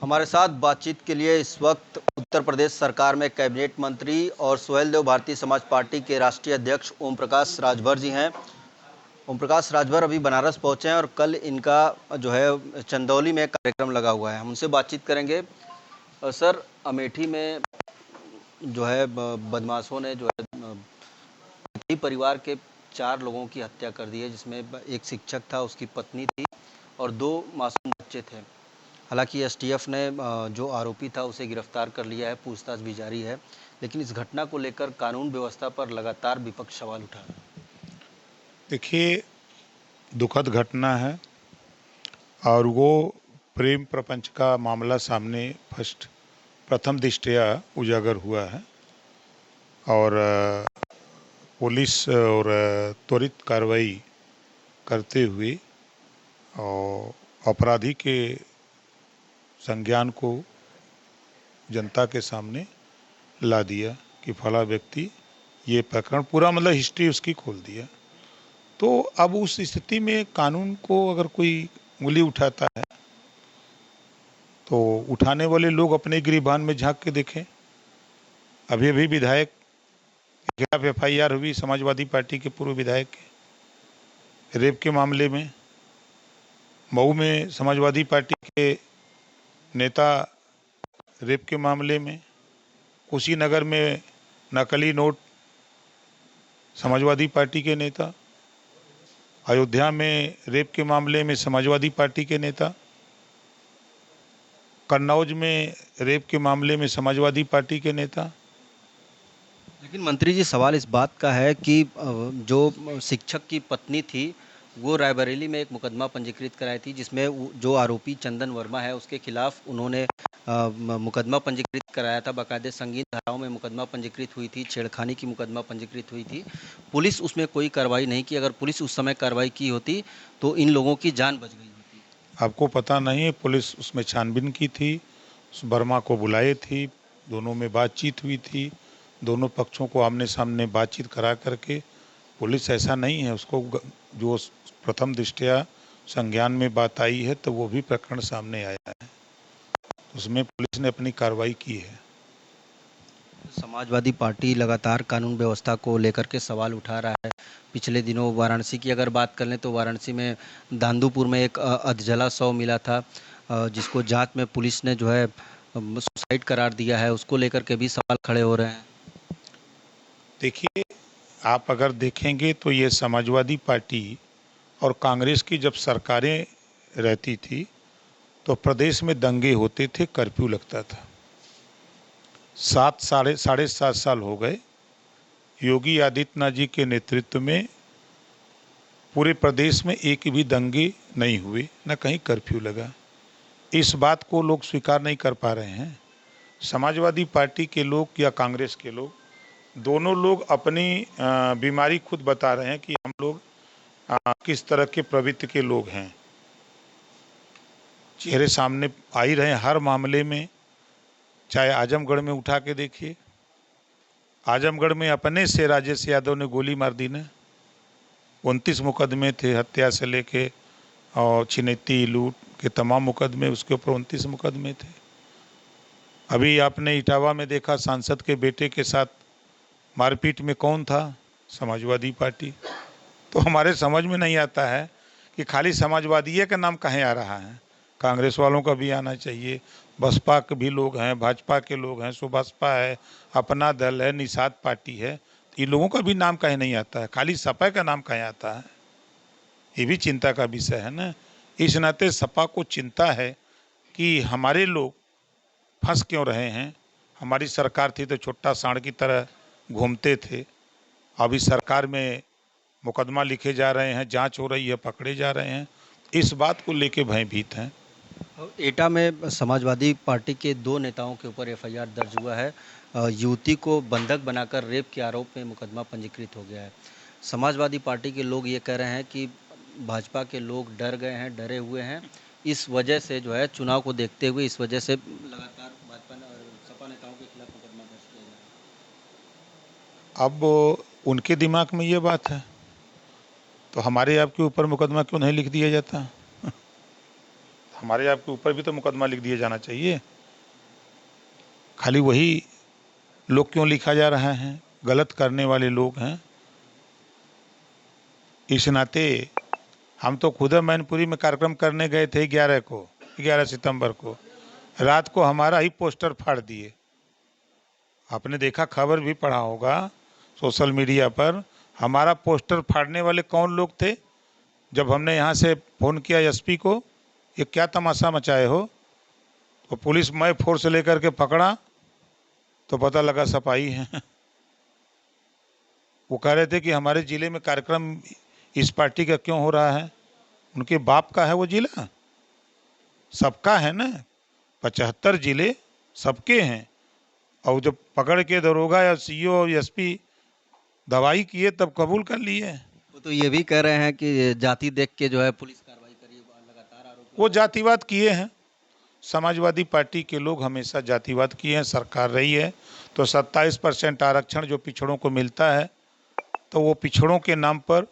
हमारे साथ बातचीत के लिए इस वक्त उत्तर प्रदेश सरकार में कैबिनेट मंत्री और सुहेलदेव भारतीय समाज पार्टी के राष्ट्रीय अध्यक्ष ओम प्रकाश राजभर जी हैं। ओम प्रकाश राजभर अभी बनारस पहुंचे हैं और कल इनका जो है चंदौली में कार्यक्रम लगा हुआ है। हम उनसे बातचीत करेंगे। सर, अमेठी में जो है बदमाशों ने जो है ही परिवार के 4 लोगों की हत्या कर दी है, जिसमें एक शिक्षक था, उसकी पत्नी थी और 2 मासूम बच्चे थे। हालांकि एसटीएफ ने जो आरोपी था उसे गिरफ्तार कर लिया है, पूछताछ भी जारी है, लेकिन इस घटना को लेकर कानून व्यवस्था पर लगातार विपक्ष सवाल उठा रहा है। देखिए, दुखद घटना है और वो प्रेम प्रपंच का मामला सामने प्रथम दृष्टया उजागर हुआ है और पुलिस और त्वरित कार्रवाई करते हुए और अपराधी के संज्ञान को जनता के सामने ला दिया कि फला व्यक्ति ये प्रकरण पूरा मतलब हिस्ट्री उसकी खोल दिया। तो अब उस स्थिति में कानून को अगर कोई उंगली उठाता है तो उठाने वाले लोग अपने गिरेबान में झांक के देखें। अभी अभी विधायक के खिलाफ एफआईआर हुई, समाजवादी पार्टी के पूर्व विधायक के रेप के मामले में। मऊ में समाजवादी पार्टी के नेता रेप के मामले में। कुशीनगर में नकली नोट समाजवादी पार्टी के नेता। अयोध्या में रेप के मामले में समाजवादी पार्टी के नेता। कन्नौज में रेप के मामले में समाजवादी पार्टी के नेता। लेकिन मंत्री जी, सवाल इस बात का है कि जो शिक्षक की पत्नी थी वो रायबरेली में एक मुकदमा पंजीकृत कराई थी, जिसमें जो आरोपी चंदन वर्मा है उसके खिलाफ उन्होंने मुकदमा पंजीकृत कराया था। बाकायदे संगीन धाराओं में मुकदमा पंजीकृत हुई थी, छेड़खानी की मुकदमा पंजीकृत हुई थी। पुलिस उसमें कोई कार्रवाई नहीं की। अगर पुलिस उस समय कार्रवाई की होती तो इन लोगों की जान बच गई होती। आपको पता नहीं है, पुलिस उसमें छानबीन की थी, उस वर्मा को बुलाए थी, दोनों में बातचीत हुई थी, दोनों पक्षों को आमने सामने बातचीत करा करके पुलिस ऐसा नहीं है उसको जो प्रथम दृष्टया संज्ञान में बात आई है तो वो भी प्रकरण सामने आया है, उसमें पुलिस ने अपनी कार्रवाई की है। समाजवादी पार्टी लगातार कानून व्यवस्था को लेकर के सवाल उठा रहा है। पिछले दिनों वाराणसी की अगर बात कर लें तो वाराणसी में दांदूपुर में एक अधजला शव मिला था, जिसको जांच में पुलिस ने जो है सुसाइड करार दिया है। उसको लेकर के भी सवाल खड़े हो रहे हैं। देखिए, आप अगर देखेंगे तो ये समाजवादी पार्टी और कांग्रेस की जब सरकारें रहती थी तो प्रदेश में दंगे होते थे, कर्फ्यू लगता था। साढ़े सात साल हो गए योगी आदित्यनाथ जी के नेतृत्व में पूरे प्रदेश में एक भी दंगे नहीं हुए, न कहीं कर्फ्यू लगा। इस बात को लोग स्वीकार नहीं कर पा रहे हैं। समाजवादी पार्टी के लोग या कांग्रेस के लोग, दोनों लोग अपनी बीमारी खुद बता रहे हैं कि हम लोग किस तरह के प्रवृत्ति के लोग हैं। चेहरे सामने आ ही रहे हैं हर मामले में। चाहे आजमगढ़ में उठा के देखिए, आजमगढ़ में अपने से राजेश यादव ने गोली मार दी ना। 29 मुकदमे थे, हत्या से लेके और छिनैती लूट के तमाम मुकदमे, उसके ऊपर 29 मुकदमे थे। अभी आपने इटावा में देखा, सांसद के बेटे के साथ मारपीट में कौन था? समाजवादी पार्टी। तो हमारे समझ में नहीं आता है कि खाली समाजवादी का नाम कहीं आ रहा है, कांग्रेस वालों का भी आना चाहिए, बसपा के भी लोग हैं, भाजपा के लोग हैं, सुबसपा है, अपना दल है, निषाद पार्टी है, इन लोगों का भी नाम कहीं नहीं आता है, खाली सपा का नाम कहीं आता है। ये भी चिंता का विषय है ना। इस नाते सपा को चिंता है कि हमारे लोग फंस क्यों रहे हैं। हमारी सरकार थी तो छोटा सांड की तरह घूमते थे, अभी सरकार में मुकदमा लिखे जा रहे हैं, जांच हो रही है, पकड़े जा रहे हैं। इस बात को लेके भयभीत हैं। एटा में समाजवादी पार्टी के 2 नेताओं के ऊपर एफआईआर दर्ज हुआ है। युवती को बंधक बनाकर रेप के आरोप में मुकदमा पंजीकृत हो गया है। समाजवादी पार्टी के लोग ये कह रहे हैं कि भाजपा के लोग डर गए हैं, डरे हुए हैं। इस वजह से जो है चुनाव को देखते हुए इस वजह से लगातार भाजपा और सपा नेताओं के खिलाफ मुकदमा दर्ज किया जा रहा है। अब उनके दिमाग में ये बात है तो हमारे आपके ऊपर मुकदमा क्यों नहीं लिख दिया जाता? हमारे आपके ऊपर भी तो मुकदमा लिख दिया जाना चाहिए। खाली वही लोग क्यों लिखा जा रहा है? गलत करने वाले लोग हैं। इस नाते हम तो खुद मैनपुरी में कार्यक्रम करने गए थे 11 सितंबर को। रात को हमारा ही पोस्टर फाड़ दिए। आपने देखा, खबर भी पढ़ा होगा सोशल मीडिया पर। हमारा पोस्टर फाड़ने वाले कौन लोग थे? जब हमने यहाँ से फ़ोन किया एसपी को, ये क्या तमाशा मचाए हो, तो पुलिस मैं फोर्स लेकर के पकड़ा तो पता लगा सपाही हैं। वो कह रहे थे कि हमारे ज़िले में कार्यक्रम इस पार्टी का क्यों हो रहा है? उनके बाप का है वो ज़िला, सबका है ना। 75 ज़िले सबके हैं। और जब पकड़ के दरोगा या सीईओ और एसपी दवाई किए तब कबूल कर लिए। वो तो ये भी कह रहे हैं कि जाति देख के जो है पुलिस कार्रवाई करी, लगातार आरोप। वो जातिवाद किए हैं। समाजवादी पार्टी के लोग हमेशा जातिवाद किए हैं। सरकार रही है तो 27% आरक्षण जो पिछड़ों को मिलता है, तो वो पिछड़ों के नाम पर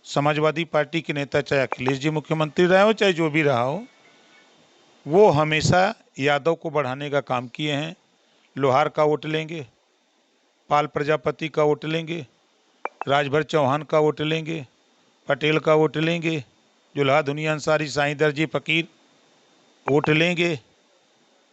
समाजवादी पार्टी के नेता, चाहे अखिलेश जी मुख्यमंत्री रहे हो चाहे जो भी रहा हो, वो हमेशा यादव को बढ़ाने का काम किए हैं। लोहार का वोट लेंगे, पाल प्रजापति का वोट लेंगे, राजभर चौहान का वोट लेंगे, पटेल का वोट लेंगे, जुल्हा दुनिया अंसारी, साईं दर्जी फकीर वोट लेंगे।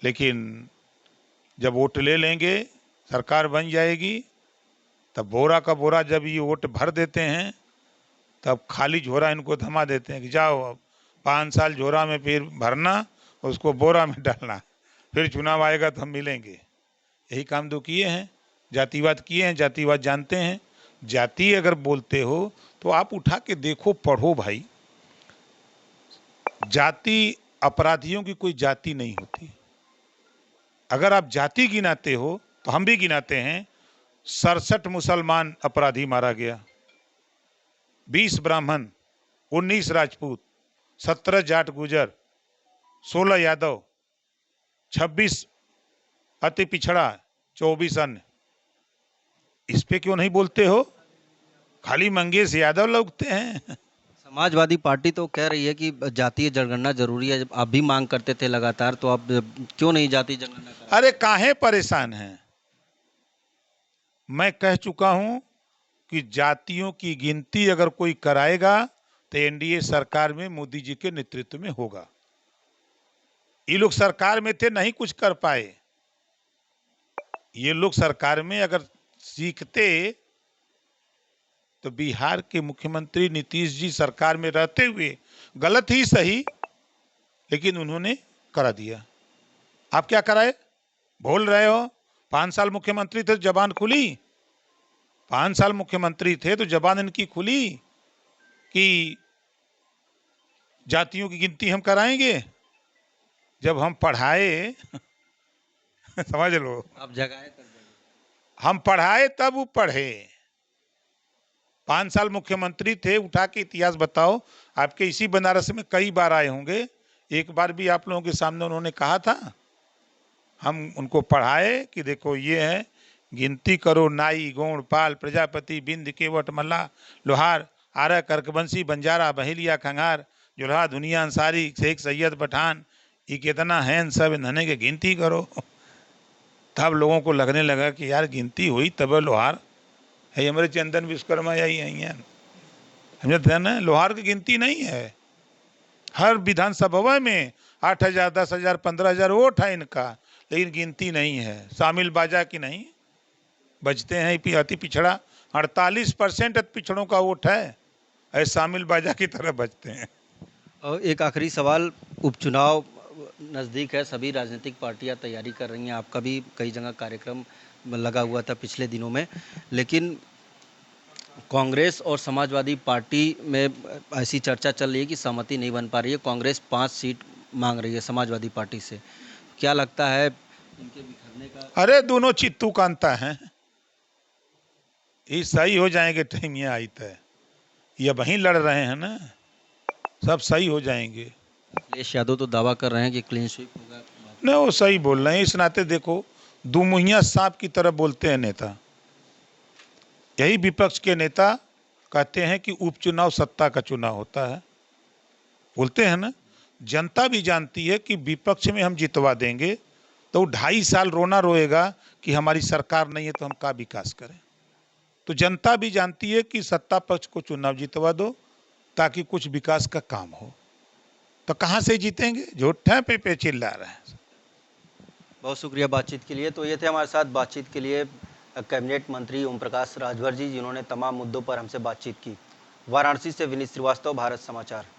लेकिन जब वोट ले लेंगे, सरकार बन जाएगी, तब बोरा का बोरा जब ये वोट भर देते हैं, तब खाली झोरा इनको थमा देते हैं कि जाओ अब 5 साल झोरा में फिर भरना, उसको बोरा में डालना, फिर चुनाव आएगा तो हम मिलेंगे। यही काम तो किए हैं, जातिवाद किए हैं। जातिवाद जानते हैं। जाति अगर बोलते हो तो आप उठा के देखो, पढ़ो भाई। जाति, अपराधियों की कोई जाति नहीं होती। अगर आप जाति गिनाते हो तो हम भी गिनाते हैं। 67 मुसलमान अपराधी मारा गया, 20 ब्राह्मण, 19 राजपूत, 17 जाट गुजर, 16 यादव, 26 अति पिछड़ा, 24 अन्य। इस पे क्यों नहीं बोलते हो? खाली मंगेश यादव लगते हैं। समाजवादी पार्टी तो कह रही है कि जातीय जनगणना जरूरी है। जब आप भी मांग करते थे लगातार, तो आप क्यों नहीं जातीय जनगणना करा? अरे काहे परेशान हैं? मैं कह चुका हूं कि जातियों की गिनती अगर कोई कराएगा तो एनडीए सरकार में मोदी जी के नेतृत्व में होगा। ये लोग सरकार में थे, नहीं कुछ कर पाए। ये लोग सरकार में अगर सीखते तो बिहार के मुख्यमंत्री नीतीश जी सरकार में रहते हुए, गलत ही सही, लेकिन उन्होंने करा दिया। आप क्या कराए? बोल रहे हो 5 साल मुख्यमंत्री थे तो जबान खुली। 5 साल मुख्यमंत्री थे तो जबान इनकी खुली कि जातियों की गिनती हम कराएंगे। जब हम पढ़ाए समझ लो, आप जगाए तब जगाए। हम पढ़ाए तब वो पढ़े। 5 साल मुख्यमंत्री थे। उठा के इतिहास बताओ। आपके इसी बनारस में कई बार आए होंगे, एक बार भी आप लोगों के सामने उन्होंने कहा था? हम उनको पढ़ाए कि देखो ये है, गिनती करो, नाई, गोंड, पाल, प्रजापति, बिंद, केवट, मल्ला, लोहार, आरा, कर्कवंशी, बंजारा, बहेलिया, खंगार, जुल्हा, दुनिया अंसारी, शेख सैयद, पठान, ये कितना है, इन सब इन्होंने के गिनती करो। तब लोगों को लगने लगा कि यार गिनती हुई तब लोहार है। हमारे चंदन विश्वकर्मा यही है, समझते हैं ना? लोहार की गिनती नहीं है। हर विधानसभा में 8,000, 10,000, 15,000 वोट है इनका, लेकिन गिनती नहीं है। शामिल बाजा की नहीं बचते हैं। अति पिछड़ा 48% अति पिछड़ों का वोट है, ऐसे शामिल बाजा की तरह बचते हैं। और एक आखिरी सवाल, उपचुनाव नज़दीक है, सभी राजनीतिक पार्टियां तैयारी कर रही हैं। आपका भी कई जगह कार्यक्रम लगा हुआ था पिछले दिनों में, लेकिन कांग्रेस और समाजवादी पार्टी में ऐसी चर्चा चल रही है कि सहमति नहीं बन पा रही है। कांग्रेस 5 सीट मांग रही है समाजवादी पार्टी से। क्या लगता है इनके बिखरने का? अरे दोनों चित्तू कांता हैं, ये सही हो जाएंगे। टाइम ये आई तय, ये वहीं लड़ रहे हैं ना, सब सही हो जाएंगे। अखिलेश यादव तो दावा कर रहे हैं कि क्लीन स्वीप होगा। नहीं, वो सही बोल रहे हैं। इस नाते देखो, दुमुहिया सांप की तरह बोलते हैं नेता। यही विपक्ष के नेता कहते हैं कि उपचुनाव सत्ता का चुनाव होता है, बोलते हैं ना। जनता भी जानती है कि विपक्ष में हम जितवा देंगे तो 2.5 साल रोना रोएगा कि हमारी सरकार नहीं है तो हम क्या विकास करें। तो जनता भी जानती है कि सत्ता पक्ष को चुनाव जितवा दो ताकि कुछ विकास का काम हो। तो कहां से जीतेंगे? झूठे पे चिल्ला रहे हैं। बहुत शुक्रिया बातचीत के लिए। तो ये थे हमारे साथ बातचीत के लिए कैबिनेट मंत्री ओम प्रकाश राजभर जी, जिन्होंने तमाम मुद्दों पर हमसे बातचीत की। वाराणसी से विनीत श्रीवास्तव, भारत समाचार।